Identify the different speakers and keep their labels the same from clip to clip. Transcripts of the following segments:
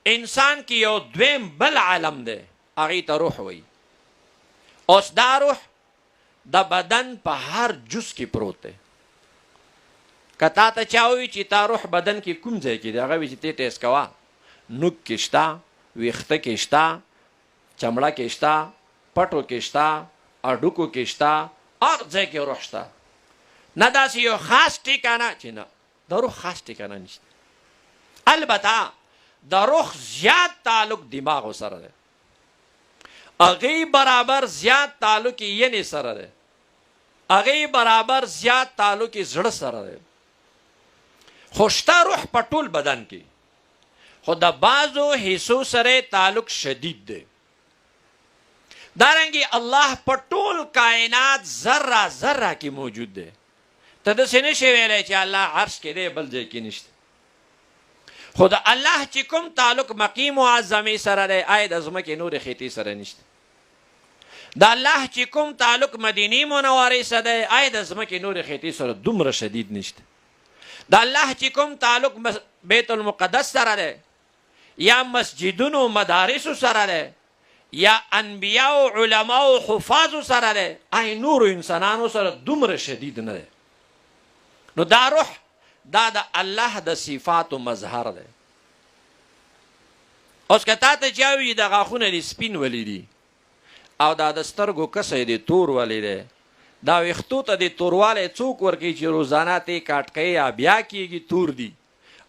Speaker 1: انسان کې یو دویم بل عالم دی، هغې ته روح وایي. اوس دا روح د بدن په هر جز کې پروت دی. که تا ته چا ووایي چې تا روح بدن کې کوم ځای کې دی، هغه وایي چې ته ټیسټ کوه، نوک کې شته، ویښته کې شته، چمړه کې شته، پټو کې شته، اډوکو کې شته، هر ځای کې روح شته. نه داسې یو خاص ټیکانه چې نه، د روح خاص ټیکانه نشته. البته د روح زیات تعلق دماغو سره دی، هغې برابر زیات تعلق ینې سره دی، هغې برابر زیات تعلق زړه سره دی. خو شته روح په ټول بدن کې، خو د بعضو حصو سره تعلق شدید دی. دارنګې الله په ټول کائنات ذره ذره کې موجود دی. ته داسې نشې ویلی چې الله عرش کې دی بل ځای کې نشته. خو د الله چې کوم تعلق مقیم معظمې سره دی، آیا د ځمکې نورې خیطې سره نشته. د الله چې کوم تعلق مدینې منورې سره دی، آیا د ځمکې نورې خیطې سره دومره شدید نشته. د الله چې کوم تعلق بیت المقدس سره دی، یا مسجدونو مدارسو سره دی، یا انبیاء و علماء و حفاظو سره دی، آیا نورو انسانانو سره دومره شدید نه دی. نو دا روح دا د الله د صفاتو مظهر دی. اوس که تا ته چا وي د غاښونه دې سپین ولی دي، او دا د سترګو کسی دې تور ولی دی، دا ویښتو ته دې توروالی څوک ورکوي چې روزانه ته یې کاټ کوي یا بیا کېږي تور دي،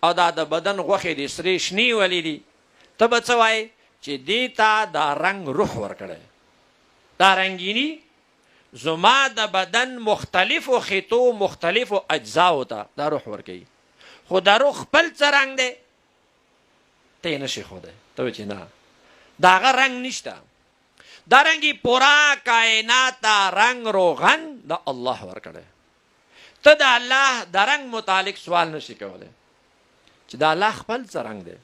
Speaker 1: او دا د بدن غوښې دې سرې شنې ولی دي، ته به څه وایې چې دې ته دا رنګ روح ورکړی. دا رنګیني زما د بدن مختلفو خطو مختلفو اجزاو ته دا روح ورکوي. خو د روح خپل څه رنګ دی ته یې نشي ښودی. ته وایې چې نه، د هغه رنګ نشته. دارنګې پورا کائنات ته رنګ روغن د الله ورکړی. ته د الله د رنګ متعلق سوال نشي کولی چې د الله خپل څه رنګ دی.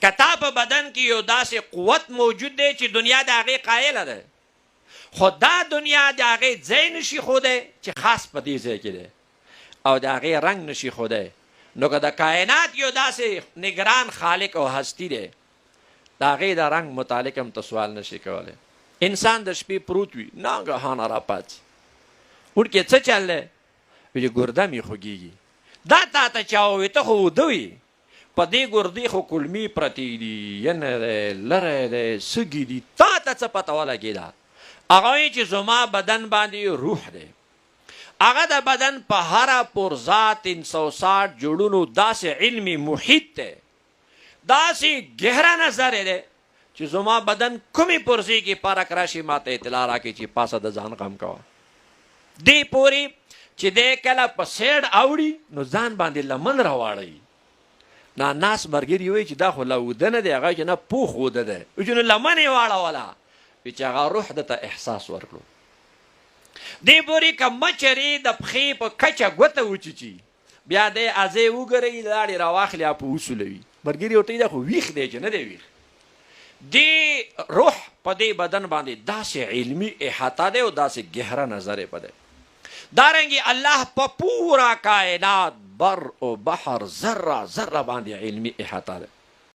Speaker 1: که تا په بدن کې یو داسې قوت موجود دی چې دنیا د هغې قایله ده، خو دا دنیا د هغې ځای نشي ښودی چې خاص په دې ځای کې دی، او د هغې رنګ نشي ښودی، نو که د کائنات یو داسې نگران خالق او هستی دی، د هغې د رنګ متعلق هم ته سوال نشي کولی. انسان د شپې پروت وي، ناګهانه راپاڅي، وړکې څه چل دی؟ وایي ګرده مې خوږېږي. دا تا ته چا ووایي؟ ته خو وده وي، په دې ګردې خو کلمې پرتې دي، ینه دی، لری دی، سږي دي، تا ته څه پته ولګېده؟ هغه وایي چې زما بدن باندې روح دی، هغه د بدن په هره پرزه 360 جوړونو داسې علمي محیط دی، داسې گهره نظر دی چې زما بدن کومې پرزې کې فرق راشي ما ته اطلاع راکړي چې پاسه د ځان غم کوه. دې پورې چې دی کله په سیډ اوړي نو ځان باندې لمن راواړوي. ناس ملګري وایي چې دا خو لا وده نه دی، هغه چې نه پوخ وده دی، چې نو لمن یې واړوله چې هغه روح ده ته احساس ورکړو. دې پورې که مچرې د پښې په کچه ګوته وچیچي، بیا دی ازې وګرئ لاړې راواخلي او په وسولوي. ملګري ورته وایي دا خو ویښ دی چې نه دی ویښ. دې روح په دې بدن باندې داسې علمي احاطه دی او داسې گهره نظر یې په دی. دارنګې الله په پورا کائنات بر او بحر ذره ذره باندې علمي احاطه ده.